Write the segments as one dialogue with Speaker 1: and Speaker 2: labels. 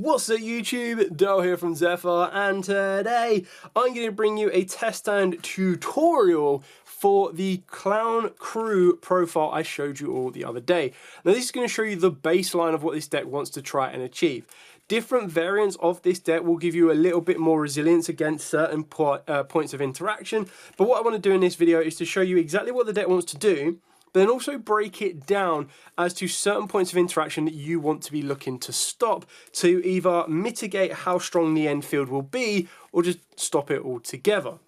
Speaker 1: What's up YouTube, Dale here from Zephyr, and today I'm going to bring you a test and tutorial for the Clown Crew profile I showed you all the other day. Now this is going to show you the baseline of what this deck wants to try and achieve. Different variants of this deck will give you a little bit more resilience against certain points of interaction, but what I want to do in this video is to show you exactly what the deck wants to do, but then also break it down as to certain points of interaction that you want to be looking to stop to either mitigate how strong the end field will be or just stop it altogether.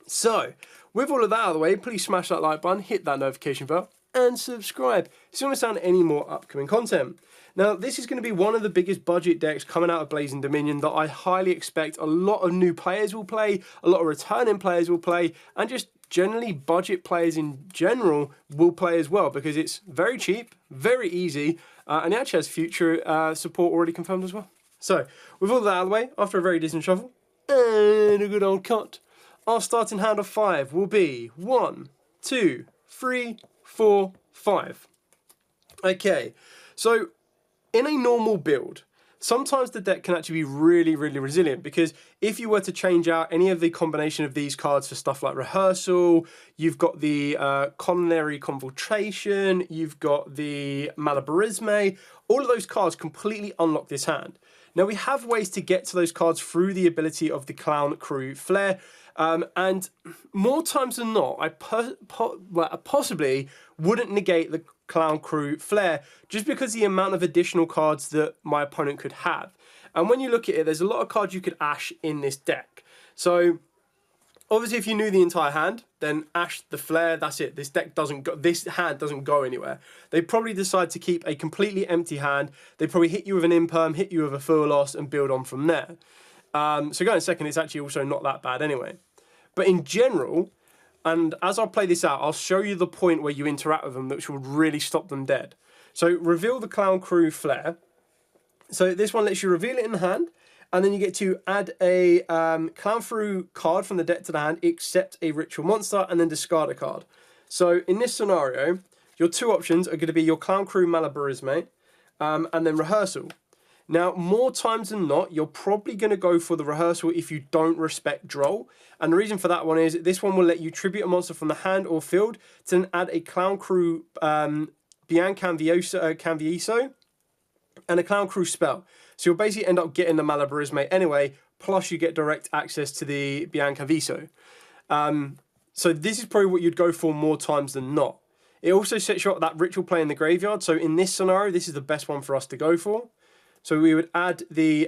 Speaker 1: So, with all of that out of the way, please smash that like button, hit that notification bell, and subscribe so you don't miss out on any more upcoming content. Now, this is going to be one of the biggest budget decks coming out of Blazing Dominion that I highly expect a lot of new players will play, a lot of returning players will play, and just generally budget players in general will play as well, because it's very cheap, very easy, and it actually has future support already confirmed as well. So, with all that out of the way, after a very decent shuffle and a good old cut, our starting hand of 5 will be 1, 2, 3, 4, 5. Okay, so in a normal build, sometimes the deck can actually be really resilient, because if you were to change out any of the combination of these cards for stuff like Rehearsal, you've got the Culinary Convocation, you've got the Malabarisme, all of those cards completely unlock this hand. Now we have ways to get to those cards through the ability of the Clown Crew Flair, and more times than not, I possibly wouldn't negate the Clown Crew Flair just because the amount of additional cards that my opponent could have. And when you look at it, there's a lot of cards you could ash in this deck. So obviously if you knew the entire hand, then ash the Flair, that's it. This deck doesn't go, this hand doesn't go anywhere. They probably decide to keep a completely empty hand. They probably hit you with an imperm, hit you with a full loss, and build on from there. So going second, it's actually also not that bad anyway. But in general, and as I play this out, I'll show you the point where you interact with them, which will really stop them dead. So reveal the Clown Crew Flair. So this one lets you reveal it in the hand, and then you get to add a Clown Crew card from the deck to the hand, except a ritual monster, and then discard a card. So in this scenario, your two options are going to be your Clown Crew Malabarisme, and then Rehearsal. Now, more times than not, you're probably going to go for the Rehearsal if you don't respect Droll. And the reason for that one is this one will let you tribute a monster from the hand or field to then add a Clown Crew Bian Canvieso and a Clown Crew spell. So you'll basically end up getting the Malabarisme anyway, plus you get direct access to the Bian Canvieso. So this is probably what you'd go for more times than not. It also sets you up that ritual play in the graveyard. So in this scenario, this is the best one for us to go for. So we would add the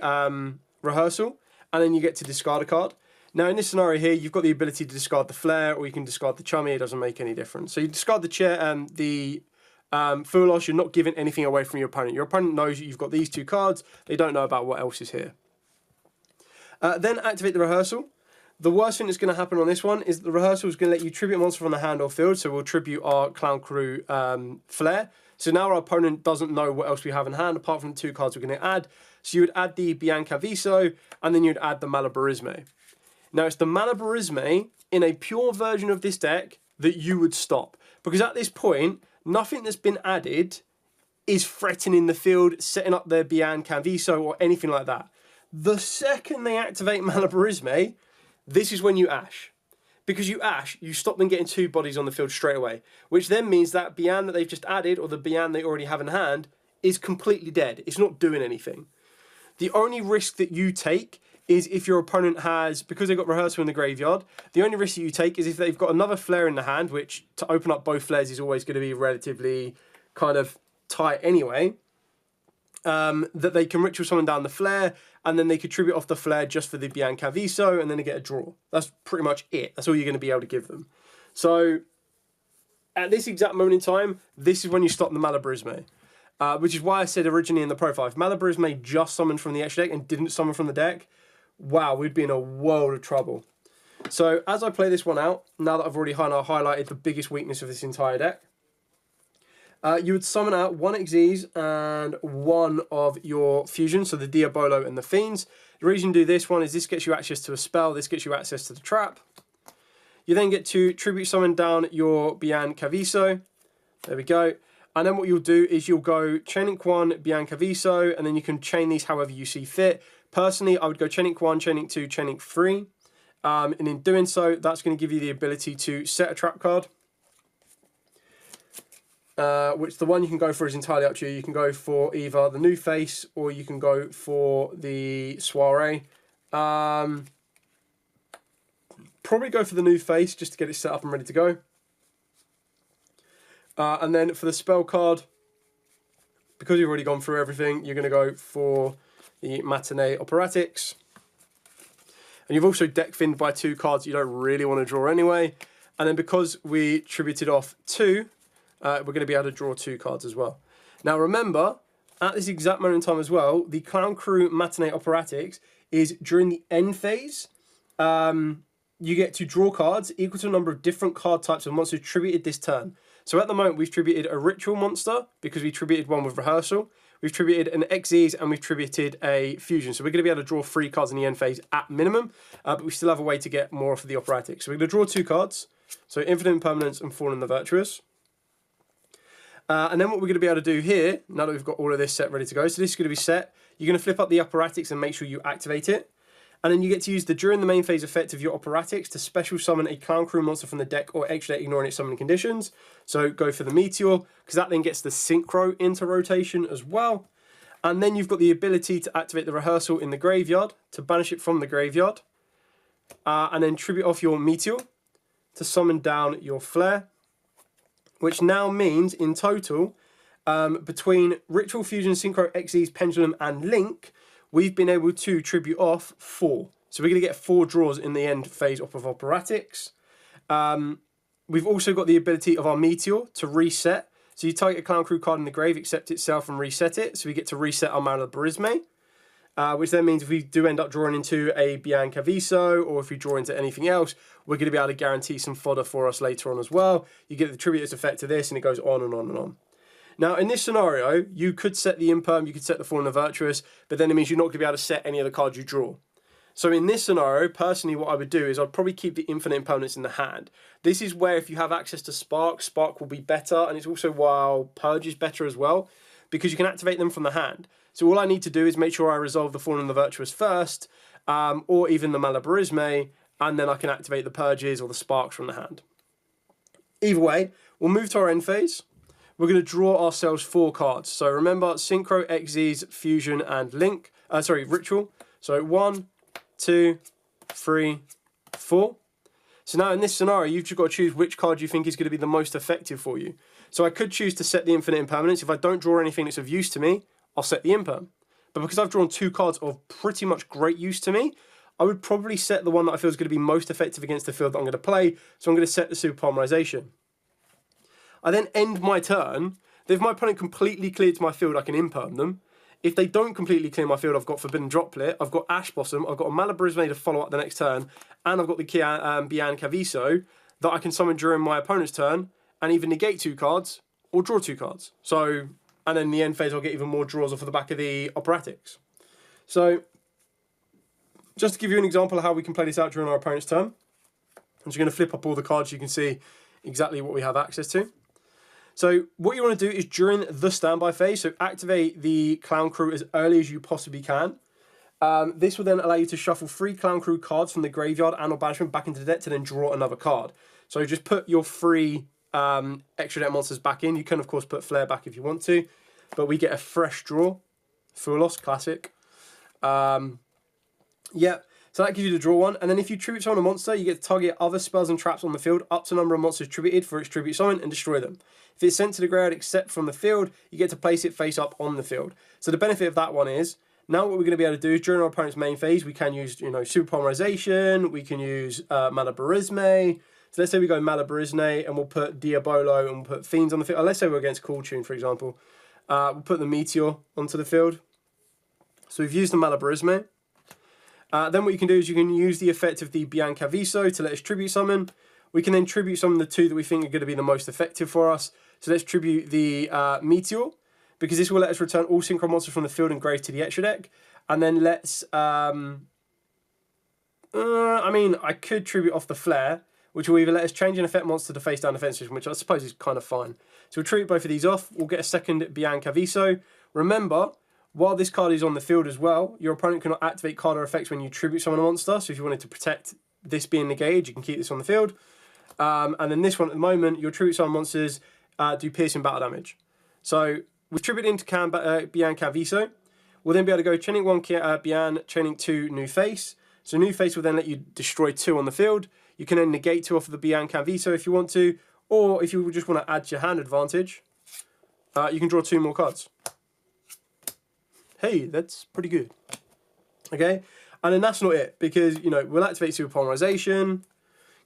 Speaker 1: Rehearsal, and then you get to discard a card. Now in this scenario here, you've got the ability to discard the Flair, or you can discard the Chummy. It doesn't make any difference. So you discard the chair and the full loss. You're not giving anything away from your opponent. Your opponent knows you've got these two cards. They don't know about what else is here. Then activate the Rehearsal. The worst thing that's going to happen on this one is the Rehearsal is going to let you tribute a monster from the hand or field. So we'll tribute our Clown Crew Flair. So now our opponent doesn't know what else we have in hand apart from the two cards we're going to add. So you would add the Bian Canvieso, and then you'd add the Malabarisme. Now it's the Malabarisme in a pure version of this deck that you would stop, because at this point, nothing that's been added is threatening the field, setting up their Bian Canvieso or anything like that. The second they activate Malabarisme, this is when you ash. Because you ash, you stop them getting two bodies on the field straight away, which then means that Bian that they've just added, or the Bian they already have in hand, is completely dead. It's not doing anything. The only risk that you take is if your opponent has, because they've got Rehearsal in the graveyard, the only risk that you take is if they've got another Flair in the hand, which to open up both Flairs is always going to be relatively kind of tight anyway, that they can ritual someone down the Flair, and then they contribute off the Flair just for the Bian Canvieso, and then they get a draw. That's pretty much it. That's all you're going to be able to give them. So, at this exact moment in time, this is when you stop the Malabarisme. Which is why I said originally in the profile, if Malabarisme just summoned from the extra deck and didn't summon from the deck, wow, we'd be in a world of trouble. So, as I play this one out, now that I've already highlighted the biggest weakness of this entire deck, you would summon out one Xyz and one of your fusions, so the Diabolo and the Fiends. The reason you do this one is this gets you access to a spell, this gets you access to the trap. You then get to tribute summon down your Bian Canvieso. There we go. And then what you'll do is you'll go Chain Link 1, Bianca Viso, and then you can chain these however you see fit. Personally, I would go Chain Link 1, Chain Link 2, Chain Link 3. And in doing so, that's going to give you the ability to set a trap card. Which the one you can go for is entirely up to you. You can go for either the new face or you can go for the soiree. Probably go for the new face just to get it set up and ready to go. And then for the spell card, because you've already gone through everything, you're going to go for the Matinee Operatics. And you've also deck thinned by 2 cards you don't really want to draw anyway. And then because we tributed off 2, we're going to be able to draw 2 cards as well. Now remember, at this exact moment in time as well, the Clown Crew Matinee Operatics is during the end phase. You get to draw cards equal to a number of different card types of monsters tributed this turn. So at the moment, we've tributed a Ritual monster because we tributed one with Rehearsal. We've tributed an Xyz and we've tributed a Fusion. So we're going to be able to draw 3 cards in the end phase at minimum, but we still have a way to get more for the Operatics. So we're going to draw 2 cards. So Infinite Impermanence and Fallen the Virtuous. And then what we're going to be able to do here, now that we've got all of this set ready to go, so this is going to be set. You're going to flip up the Operatics and make sure you activate it. And then you get to use the during the main phase effect of your Operatics to special summon a Clown Crew monster from the deck or extra deck ignoring its summoning conditions. So go for the Meteor, because that then gets the Synchro into rotation as well. And then you've got the ability to activate the Rehearsal in the graveyard, to banish it from the graveyard. And then tribute off your Meteor to summon down your Flare. Which now means, in total, between Ritual, Fusion, Synchro, Xyz, Pendulum, and Link, we've been able to tribute off 4. So we're going to get 4 draws in the end phase off of Operatics. We've also got the ability of our Meteor to reset. So you target a Clown Crew card in the grave, accept itself, and reset it. So we get to reset our Malabarisme. Which then means if we do end up drawing into a Bianca Viso, or if we draw into anything else, we're going to be able to guarantee some fodder for us later on as well. You get the Tributous effect to this, and it goes on and on and on. Now, in this scenario, you could set the Imperm, you could set the Fallen and the Virtuous, but then it means you're not going to be able to set any of the cards you draw. So in this scenario, personally, what I would do is I'd probably keep the Infinite Impermanence in the hand. This is where if you have access to Spark, Spark will be better, and it's also while Purge is better as well, because you can activate them from the hand. So all I need to do is make sure I resolve the Fallen and the Virtuous first, or even the Malabarisme, and then I can activate the Purges or the Sparks from the hand. Either way, we'll move to our end phase. We're going to draw ourselves 4 cards. So remember, Synchro, Xyz, Fusion, and Link. Ritual. So 1, 2, 3, 4. So now in this scenario, you've just got to choose which card you think is going to be the most effective for you. So I could choose to set the Infinite Impermanence. If I don't draw anything that's of use to me, I'll set the Imperm. But because I've drawn 2 cards of pretty much great use to me, I would probably set the one that I feel is going to be most effective against the field that I'm going to play. So I'm going to set the Super Polymerization. I then end my turn. If my opponent completely clears my field, I can Imperm them. If they don't completely clear my field, I've got Forbidden Droplet, I've got Ash Blossom, I've got a Malabarisme to follow up the next turn, and I've got the Bianca Viso that I can summon during my opponent's turn, and either negate 2 cards, or draw 2 cards. So, and then in the end phase, I'll get even more draws off of the back of the Operatics. So, just to give you an example of how we can play this out during our opponent's turn, I'm just going to flip up all the cards so you can see exactly what we have access to. So what you want to do is during the standby phase, so activate the Clown Crew as early as you possibly can. This will then allow you to shuffle 3 Clown Crew cards from the graveyard and or banishment back into the deck to then draw another card. So just put your 3 extra deck monsters back in. You can of course put Flare back if you want to, but we get a fresh draw. Fulos, classic. Yeah. So that gives you the draw one, and then if you tribute summon a monster, you get to target other spells and traps on the field up to the number of monsters tributed for its tribute summon and destroy them. If it's sent to the graveyard except from the field, you get to place it face up on the field. So the benefit of that one is, now what we're going to be able to do is during our opponent's main phase, we can use, Super Polymerization, we can use Malabarisme. So let's say we go Malabarisme and we'll put Diabolo and we'll put Fiends on the field. Let's say we're against Cool Tune, for example. We'll put the Meteor onto the field. So we've used the Malabarisme. Then what you can do is you can use the effect of the Bianca Viso to let us tribute summon. We can then tribute summon the 2 that we think are going to be the most effective for us. So let's tribute the Meteor, because this will let us return all Synchro monsters from the field and grave to the extra deck. And then let's... I could tribute off the Flare, which will either let us change an effect monster to face down defense position, which I suppose is kind of fine. So we'll treat both of these off. We'll get a second Biancaviso. Remember, while this card is on the field as well, your opponent cannot activate card or effects when you tribute summon a monster. So if you wanted to protect this being negated, you can keep this on the field. And then this one at the moment, your tribute summon monsters do piercing battle damage. So with tribute into Biancaviso, we'll then be able to go chaining 1 Bian, chaining 2 new face. So new face will then let you destroy 2 on the field. You can then negate 2 off of the Biancaviso if you want to, or if you just want to add to your hand advantage, you can draw 2 more cards. Hey, that's pretty good. Okay, and then that's not it, because we'll activate Super Polymerization.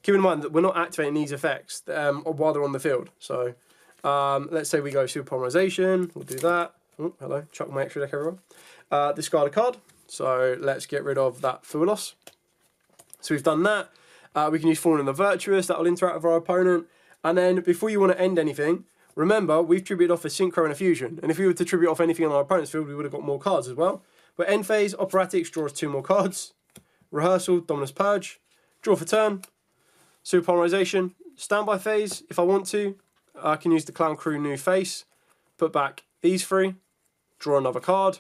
Speaker 1: Keep in mind that we're not activating these effects while they're on the field. So let's say we go Super Polymerization. We'll do that. Oh, hello, chuck my extra deck, everyone. Discard a card. So let's get rid of that Fuelos. So we've done that. We can use Fallen and the Virtuous. That will interact with our opponent. And then before you want to end anything, remember, we've tributed off a Synchro and a Fusion. And if we were to tribute off anything on our opponent's field, we would have got more cards as well. But end phase, Operatics draws 2 more cards. Rehearsal, Dominus Purge. Draw for turn. Super Polymerization. Standby phase, if I want to. I can use the Clown Crew new face. Put back these 3. Draw another card.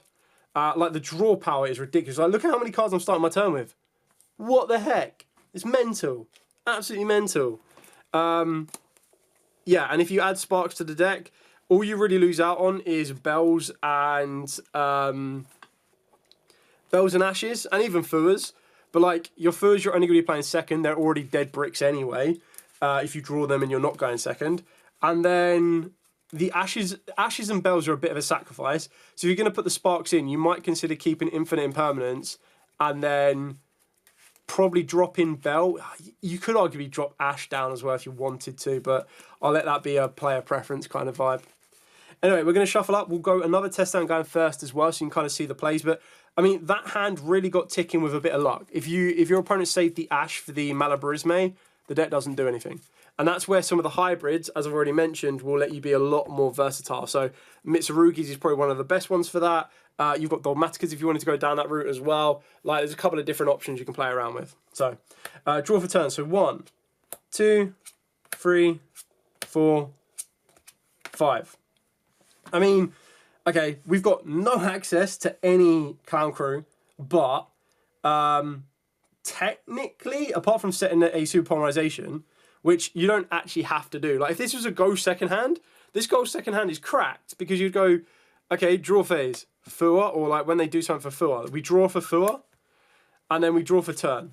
Speaker 1: Like, the draw power is ridiculous. Like, look at how many cards I'm starting my turn with. What the heck? It's mental. Absolutely mental. Yeah, and if you add Sparks to the deck, all you really lose out on is Bells and Ashes, and even Fuas. But like, your Fuas, you're only going to be playing second. They're already dead bricks anyway, if you draw them and you're not going second. And then the Ashes and Bells are a bit of a sacrifice. So if you're going to put the Sparks in, you might consider keeping Infinite Impermanence and then probably drop in Bell. You could arguably drop Ash down as well if you wanted to, but I'll let that be a player preference kind of vibe. Anyway, we're going to shuffle up. We'll go another test down going first as well, so you can kind of see the plays. But I mean, that hand really got ticking with a bit of luck. If your opponent saved the Ash for the Malabarisme, the deck doesn't do anything. And that's where some of the hybrids, as I've already mentioned, will let you be a lot more versatile. So Mitsurugi's is probably one of the best ones for that. You've got Dogmaticas if you wanted to go down that route as well. Like, there's a couple of different options you can play around with. So, draw for turn. So 1, 2, 3, 4, 5. I mean, okay, we've got no access to any Clown Crew, but technically, apart from setting a Super Polymerization, which you don't actually have to do. Like, if this was a go second hand, this go second hand is cracked, because you'd go, okay, draw phase, Fua, or like when they do something for Fua, we draw for Fua, and then we draw for turn.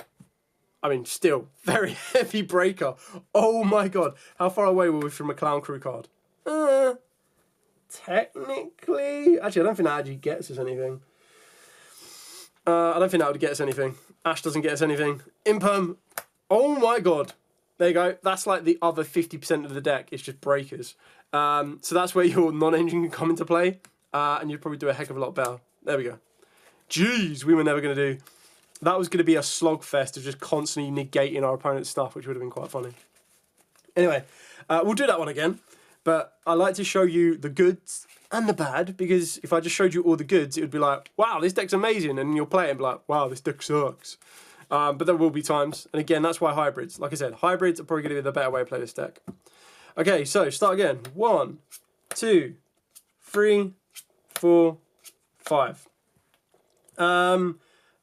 Speaker 1: I mean, still, very heavy breaker. Oh my god, how far away were we from a Clown Crew card? Technically, actually, I don't think that actually gets us anything. I don't think that would get us anything. Ash doesn't get us anything. Imperm, oh my god. There you go. That's like the other 50% of the deck. It's just breakers. So that's where your non-engine can come into play. And you'd probably do a heck of a lot better. There we go. Jeez, we were never going to do... That was going to be a slogfest of just constantly negating our opponent's stuff, which would have been quite funny. Anyway, we'll do that one again. But I like to show you the goods and the bad, because if I just showed you all the goods, it would be like, wow, this deck's amazing. And you'll play it and be like, wow, this deck sucks. But there will be times, and again, that's why hybrids. Like I said, hybrids are probably going to be the better way to play this deck. Okay, so start again. 1, 2, 3, 4, 5.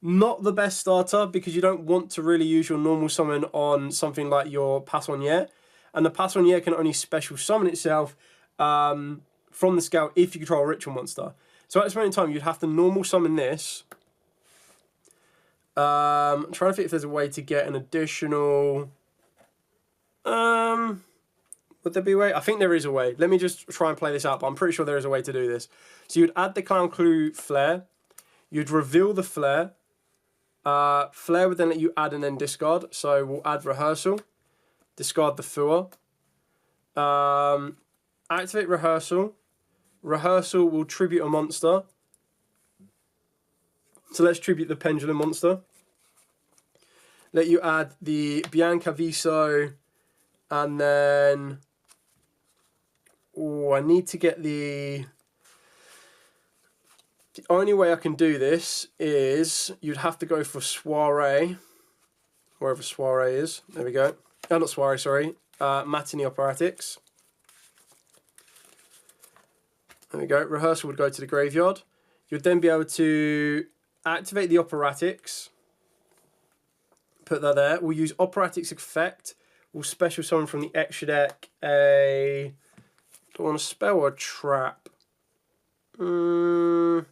Speaker 1: Not the best starter, because you don't want to really use your normal summon on something like your Passonier. And the Passonier can only special summon itself from the scout if you control a ritual monster. So at this moment in time, you'd have to normal summon this. I'm trying to think if there's a way to get an additional... would there be a way? I think there is a way. Let me just try and play this out, but I'm pretty sure there is a way to do this. So you'd add the Clown Crew Flare. You'd reveal the Flare. Flare would then let you add and then discard. So we'll add Rehearsal. Discard the Fua. Activate Rehearsal. Rehearsal will tribute a monster. So let's tribute the Pendulum monster. Let you add the Biancaviso, and then... Oh, I need to get the... The only way I can do this is you'd have to go for Soiree, wherever Soiree is. There we go. not soiree, sorry, matinee operatics. There we go. Rehearsal would go to the graveyard. You'd then be able to activate the operatics. Put that there. We'll use operatics effect. We'll special summon from the extra deck a... Don't want a spell or a trap. I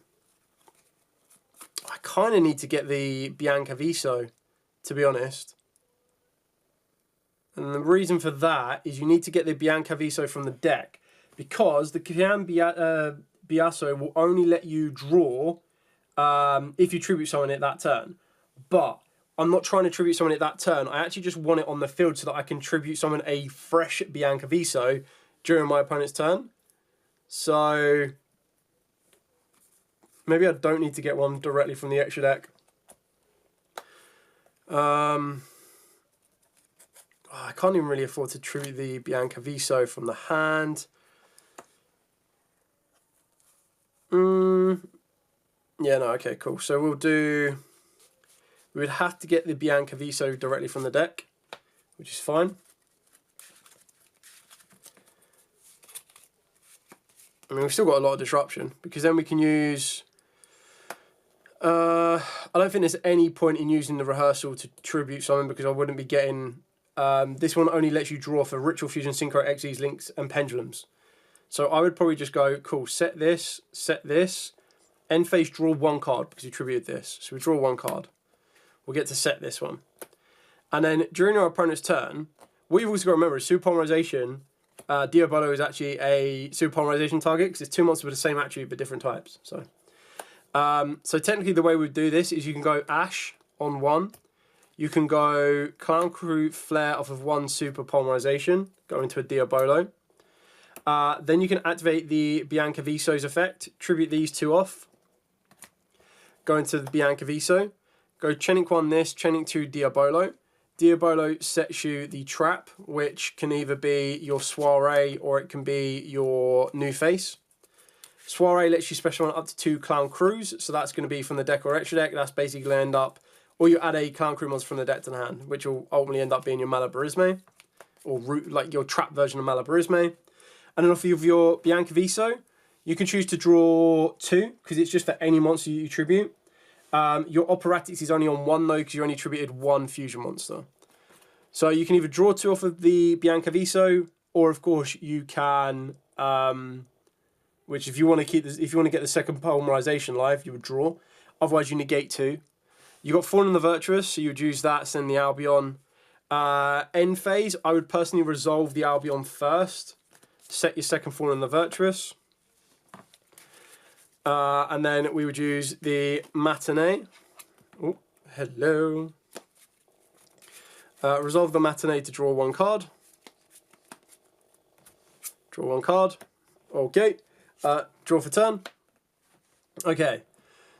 Speaker 1: kind of need to get the Bianca Viso, to be honest. And the reason for that is you need to get the Bianca Viso from the deck, because the Kian Biaso will only let you draw if you tribute summon it that turn. But I'm not trying to tribute summon it that turn. I actually just want it on the field so that I can tribute summon a fresh Bianca Viso during my opponent's turn. So maybe I don't need to get one directly from the extra deck. I can't even really afford to tribute the Bianca Viso from the hand. Yeah, no, okay, cool. So we would have to get the Bianca Viso directly from the deck, which is fine. I mean, we've still got a lot of disruption, because then we can use... I don't think there's any point in using the rehearsal to tribute summon, because I wouldn't be getting... this one only lets you draw for Ritual Fusion, Synchro, Xyz, Links, and Pendulums. So I would probably just go, cool, set this, end phase, draw one card, because you tributed this. So we draw one card. We'll get to set this one. And then during our opponent's turn, what you've also got to remember is Super Polymerization. Diabolo is actually a Super Polymerization target, because it's two monsters with the same attribute but different types. So technically the way we do this is you can go Ash on one. You can go Clown Crew Flare off of one Super Polymerization, go into a Diabolo. Then you can activate the Bianca Viso's effect, tribute these two off, go into the Bianca Viso, go Chenik 1 this, Chenik 2 Diabolo. Diabolo sets you the trap, which can either be your Soiree or it can be your New Face. Soiree lets you special summon up to 2 Clown Crews, so that's going to be from the deck or extra deck. That's basically going to end up, or you add a Clown Crew monster from the deck to the hand, which will ultimately end up being your Malabarisme, or like your trap version of Malabarisme. And then off of your Bianca Viso, you can choose to draw 2, because it's just for any monster you tribute. Your operatics is only on 1 though, because you only tributed 1 fusion monster. So you can either draw 2 off of the Bianca Viso, or of course you can, which if you want to keep this, if you want to get the second Polymerization live, you would draw. Otherwise you negate 2. You got Fawn and the Virtuous, so you would use that, send the Albion. End phase, I would personally resolve the Albion first. Set your second Fawn and the Virtuous. And then we would use the Matinee. Oh, hello. Resolve the Matinee to draw 1 card. Draw 1 card. Okay. Draw for turn. Okay.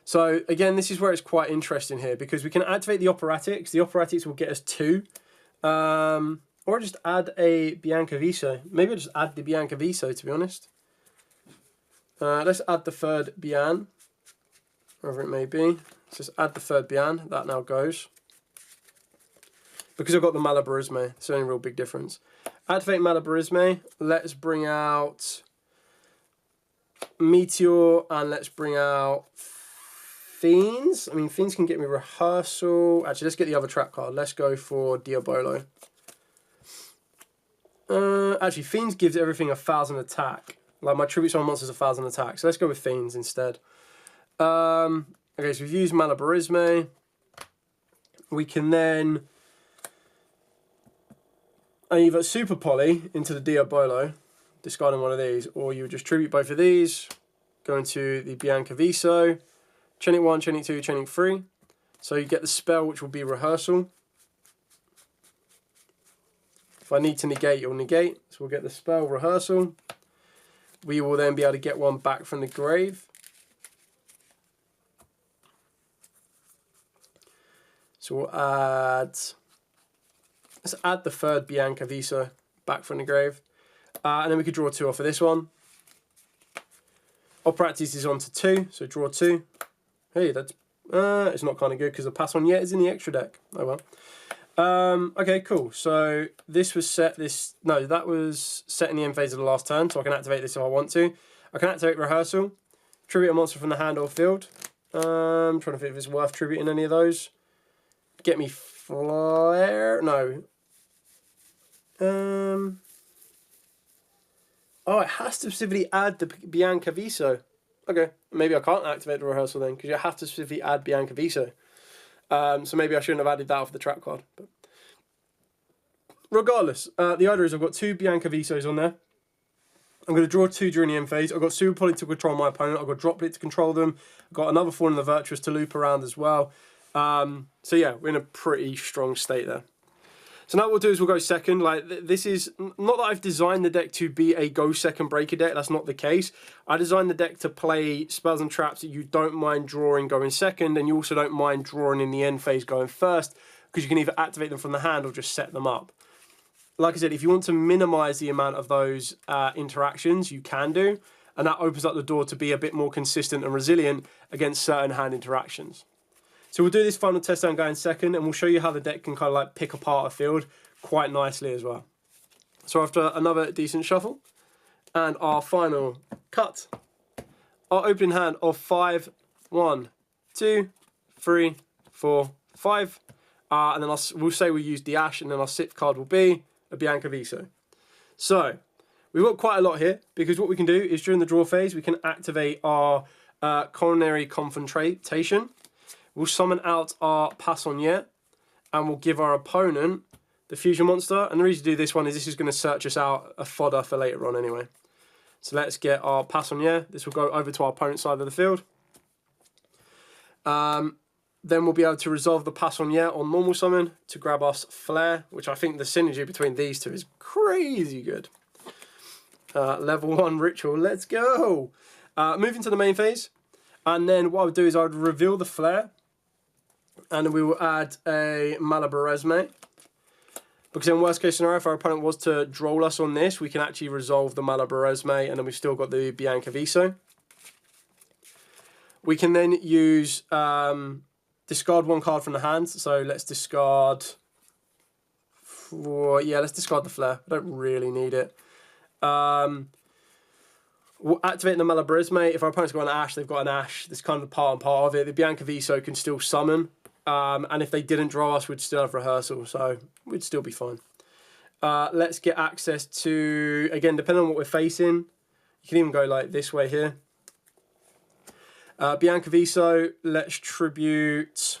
Speaker 1: So again, this is where it's quite interesting here, because we can activate the operatics. The operatics will get us 2. Or just add a Bianca Viso. Maybe I'll just add the Bianca Viso, to be honest. Let's add the third Bian, wherever it may be. Let's just add the third Bian. That now goes. Because I've got the Malabarisme, it's the only real big difference. Activate Malabarisme. Let's bring out Meteor, and let's bring out Fiends. I mean, Fiends can get me Rehearsal. Actually, let's get the other trap card. Let's go for Diabolo. Actually, Fiends gives everything 1,000 attack. Like my tribute summon monsters 1,000 attack. So let's go with Fiends instead. Okay, so we've used Malabarisme. We can then either Super Poly into the Diabolo, discarding one of these, or you would just tribute both of these, go into the Bianca Viso, Chenik 1, Chenik 2, Chenik 3. So you get the spell, which will be Rehearsal. If I need to negate, you'll negate. So we'll get the spell Rehearsal. We will then be able to get one back from the grave. So we'll add... Let's add the third Bianca Viso back from the grave. And then we could draw 2 off of this one. Operatics is on to 2, so draw 2. Hey, that's... it's not kind of good because the pass on yet is in the extra deck. Oh Okay, cool. So this was set, that was set in the end phase of the last turn, so I can activate this if I want to. I can activate Rehearsal, tribute a monster from the hand or field. Trying to think if it's worth tributing any of those. Get me Flare, no. Oh, it has to specifically add the Bianca Viso. Okay, maybe I can't activate the Rehearsal then, because you have to specifically add Bianca Viso. So maybe I shouldn't have added that off the trap card. But regardless, the idea is I've got 2 Bianca Visos on there. I'm going to draw 2 during the end phase. I've got Super Poly to control my opponent. I've got Droplet to control them. I've got another Fawn in the Virtuous to loop around as well. So yeah, we're in a pretty strong state there. So now what we'll do is we'll go second. Like, this is not that I've designed the deck to be a go second breaker deck. That's not the case. I designed the deck to play spells and traps that you don't mind drawing going second, and you also don't mind drawing in the end phase going first, because you can either activate them from the hand or just set them up. Like I said, if you want to minimize the amount of those interactions, you can do, and that opens up the door to be a bit more consistent and resilient against certain hand interactions. So we'll do this final test down going second, and we'll show you how the deck can kind of like pick apart a field quite nicely as well. So after another decent shuffle, and our final cut, our opening hand of 5, 1, 2, 3, 4, 5, and then we'll say we use the Ash, and then our 6th card will be a Bianca Viso. So we've got quite a lot here, because what we can do is during the draw phase, we can activate our Culinary Confrontation. We'll summon out our Passonier, and we'll give our opponent the Fusion Monster. And the reason to do this one is this is going to search us out a fodder for later on anyway. So let's get our Passonier. This will go over to our opponent's side of the field. Then we'll be able to resolve the Passonier on normal summon to grab us Flare, which I think the synergy between these two is crazy good. Level 1 Ritual, let's go! Moving to the main phase. And then what I would do is I would reveal the Flare, and then we will add a Malabaresme. Because in worst case scenario, if our opponent was to droll us on this, we can actually resolve the Malabaresme, and then we've still got the Bianca Viso. We can then use discard 1 card from the hand. So let's discard. Let's discard the Flare. I don't really need it. We'll activate the Malabaresme. If our opponent's got an Ash, they've got an Ash. That's kind of part and part of it. The Bianca Viso can still summon. And if they didn't draw us, we'd still have Rehearsal. So we'd still be fine. Let's get access to, again, depending on what we're facing, you can even go like this way here. Bianca Viso, let's tribute.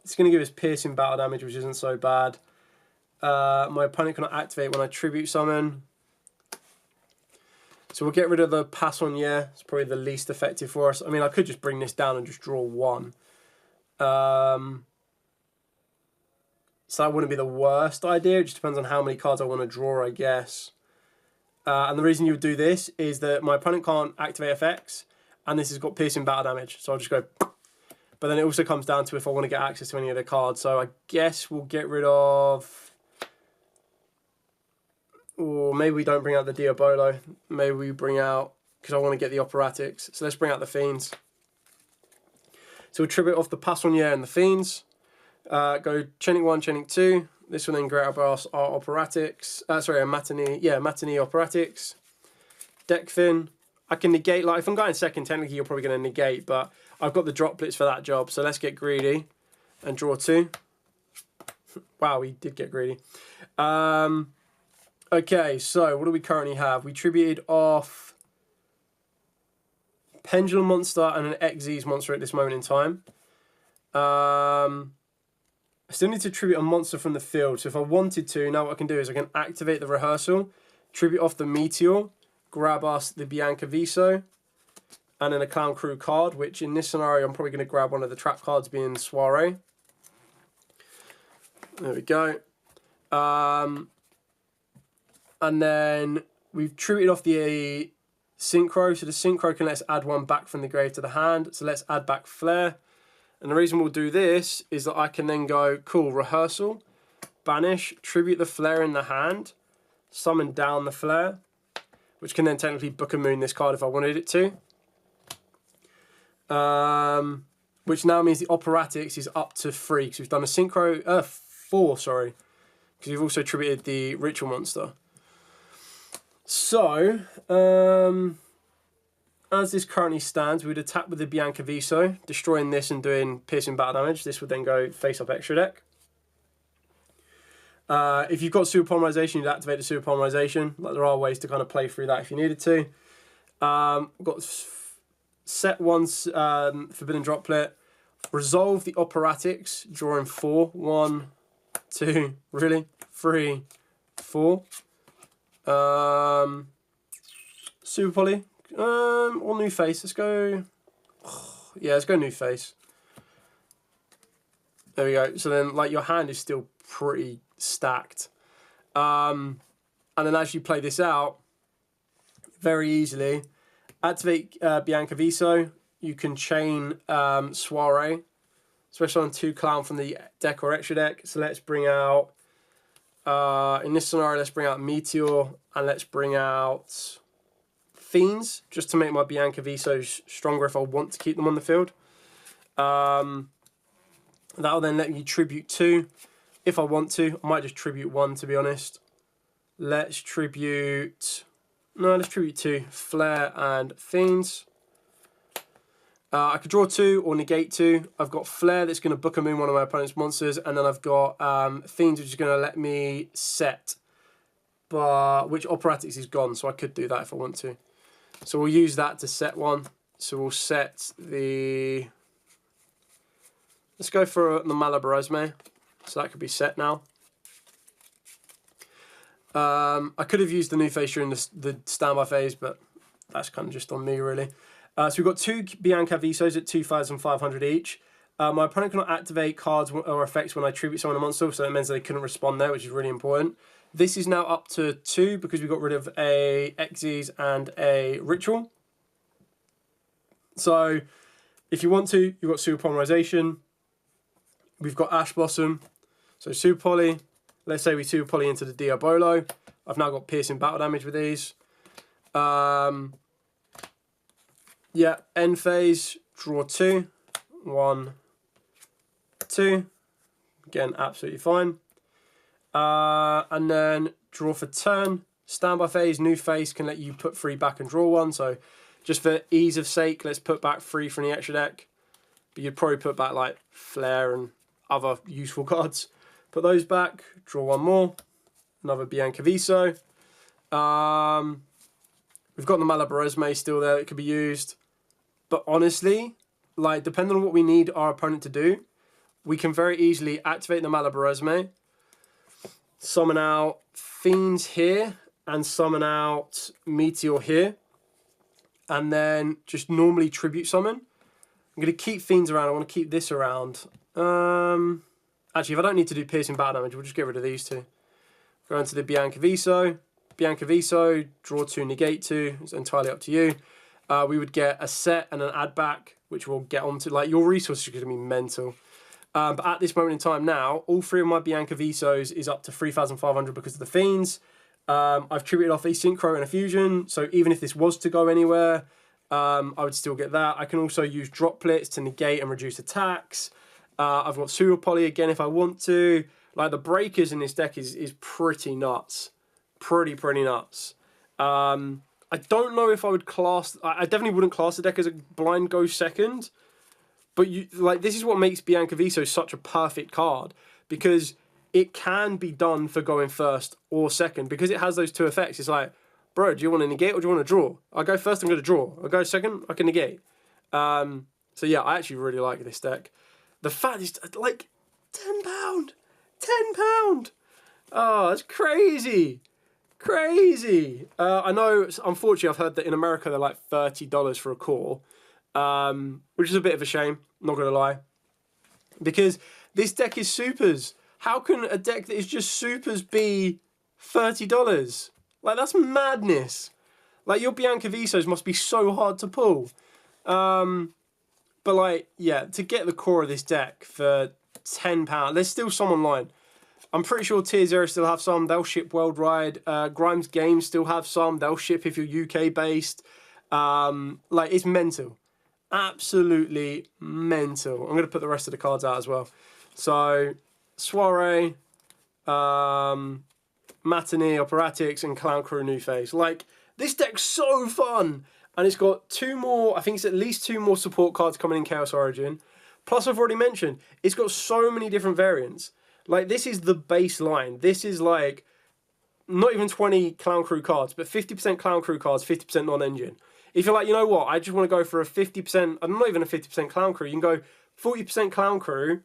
Speaker 1: It's going to give us piercing battle damage, which isn't so bad. My opponent cannot activate when I tribute summon. So we'll get rid of the Passonier. It's probably the least effective for us. I mean, I could just bring this down and just draw 1. So that wouldn't be the worst idea. It just depends on how many cards I want to draw, I guess. And the reason you would do this is that my opponent can't activate effects, and this has got piercing battle damage. So I'll just go. But then it also comes down to if I want to get access to any of the cards. So I guess we'll get rid of. Or maybe we don't bring out the Diabolo. Maybe we bring out, because I want to get the Operatics. So let's bring out the Fiends. So we'll tribute off the Passonier and the Fiends. Go Chenik 1, Chenik 2. This will then grab us our Operatics. Sorry, a Matinee. Yeah, Matinee Operatics. Deck Fin. I can negate, like if I'm going second, technically you're probably going to negate, but I've got the droplets for that job. So let's get greedy and draw 2. Wow, we did get greedy. Okay, so what do we currently have? We tributed off Pendulum Monster and an Xyz monster at this moment in time. I still need to tribute a monster from the field. So if I wanted to, now what I can do is I can activate the Rehearsal, tribute off the Meteor, grab us the Bianca Viso, and then a Clown Crew card, which in this scenario I'm probably going to grab one of the trap cards being Soiree. There we go. And then we've tributed off the Synchro. So the Synchro can let us add 1 back from the grave to the hand. So let's add back Flare. And the reason we'll do this is that I can then go, cool, Rehearsal, banish, tribute the Flare in the hand, summon down the Flare, which can then technically Book and Moon this card if I wanted it to. which now means the operatics is up to 3, because we've done a synchro, 4, sorry, because we've also attributed the ritual monster. So, as this currently stands, we'd attack with the Bianca Viso, destroying this and doing piercing battle damage. This would then go face up extra deck. If you've got super polymerization, you'd activate the super polymerization. Like, there are ways to kind of play through that if you needed to. We've got set 1 forbidden droplet. Resolve the operatics, drawing 4. 1, 2, really? 3, 4. Super poly. Or new face. Let's go. Yeah, let's go new face. There we go. So then, like, your hand is still pretty stacked. And then as you play this out, very easily, activate Bianca Viso. You can chain Soiree, especially on 2 clown from the deck or extra deck. So let's bring out, in this scenario, let's bring out Meteor, and let's bring out Fiends, just to make my Bianca Visos stronger if I want to keep them on the field. That'll then let me tribute 2 if I want to. I might just tribute 1, to be honest. Let's tribute 2, Flare and Fiends. I could draw 2 or negate 2. I've got Flare that's going to book 'em in one of my opponent's monsters, and then I've got Fiends, which is going to let me set, but which operatics is gone, so I could do that if I want to. So we'll use that to set 1. So we'll set the... Let's go for the Malabaresme. So that could be set now. I could have used the new face during the standby phase, but that's kind of just on me, really. So we've got 2 Bianca Visos at 2,500 each. My opponent cannot activate cards or effects when I tribute someone a monster, so that means they couldn't respond there, which is really important. This is now up to 2 because we got rid of a Xyz and a Ritual. So if you want to, you've got Super Polymerization. We've got Ash Blossom. So Super Poly. Let's say we Super Poly into the Diabolo. I've now got piercing battle damage with these. Yeah, end phase, draw 2. 1, 2. Again, absolutely fine. And then draw for turn. Standby phase, new face can let you put 3 back and draw 1. So just for ease of sake, let's put back 3 from the extra deck. But you'd probably put back like Flare and other useful cards. Put those back, draw 1 more. Another Bianca Viso. We've got the Malabaresme still there that could be used. But honestly, like, depending on what we need our opponent to do, we can very easily activate the Malabaresme, summon out Fiends here, and summon out Meteor here, and then just normally tribute summon. I'm going to keep Fiends around. I want to keep this around. Actually, if I don't need to do piercing battle damage, we'll just get rid of these 2. Go into the Bianca Viso. Bianca Viso, draw 2, negate 2. It's entirely up to you. We would get a set and an add back, which we'll get onto. Like, your resources are going to be mental. But at this moment in time now, all 3 of my Bianca Visos is up to 3,500 because of the Fiends. I've tributed off a Synchro and a Fusion, so even if this was to go anywhere, I would still get that. I can also use droplets to negate and reduce attacks. I've got Super Poly again if I want to. Like, the breakers in this deck is pretty nuts. Pretty nuts. I don't know if I would class... I definitely wouldn't class the deck as a blind go second. But this is what makes Bianca Viso such a perfect card. Because it can be done for going first or second. Because it has those 2 effects. It's like, bro, do you want to negate or do you want to draw? I go first, I'm going to draw. I go second, I can negate. So yeah, I actually really like this deck. The fact is, like, £10. £10. Oh, that's crazy. Crazy. I know, unfortunately, I've heard that in America they're like $30 for a core, which is a bit of a shame, not going to lie. Because this deck is supers. How can a deck that is just supers be $30? Like, that's madness. Like, your Bianca Visos must be so hard to pull. But, like, yeah, to get the core of this deck for £10, there's still some online. I'm pretty sure Tier 0 still have some. They'll ship worldwide. Grimes Games still have some. They'll ship if you're UK-based. Like, it's mental. Absolutely mental. I'm going to put the rest of the cards out as well. So, Soiree, Matinee, Operatics, and Clown Crew New Phase. Like, this deck's so fun! And it's got 2 more, I think it's at least 2 more support cards coming in Chaos Origin. Plus, I've already mentioned, it's got so many different variants. Like, this is the baseline. This is like, not even 20 Clown Crew cards, but 50% Clown Crew cards, 50% non-engine. If you're like, you know what, I just want to go for a 50%, I'm not even a 50% Clown Crew, you can go 40% Clown Crew,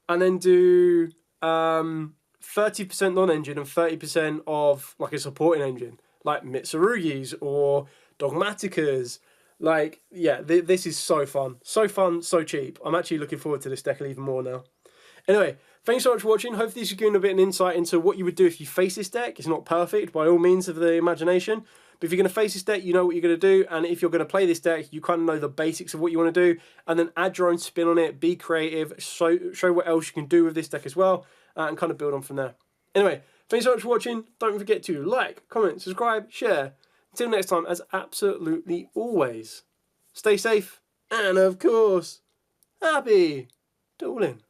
Speaker 1: and then do 30% non-engine and 30% of like a supporting engine, like Mitsurugi's or Dogmaticas. Like, yeah, this is so fun. So fun, so cheap. I'm actually looking forward to this deck even more now. Anyway, thanks so much for watching. Hopefully this has given a bit of an insight into what you would do if you face this deck. It's not perfect by all means of the imagination, but if you're going to face this deck, you know what you're going to do, and if you're going to play this deck, you kind of know the basics of what you want to do, and then add your own spin on it, be creative, show what else you can do with this deck as well, and kind of build on from there. Anyway, thanks so much for watching. Don't forget to like, comment, subscribe, share. Until next time, as absolutely always, stay safe, and of course, happy dueling.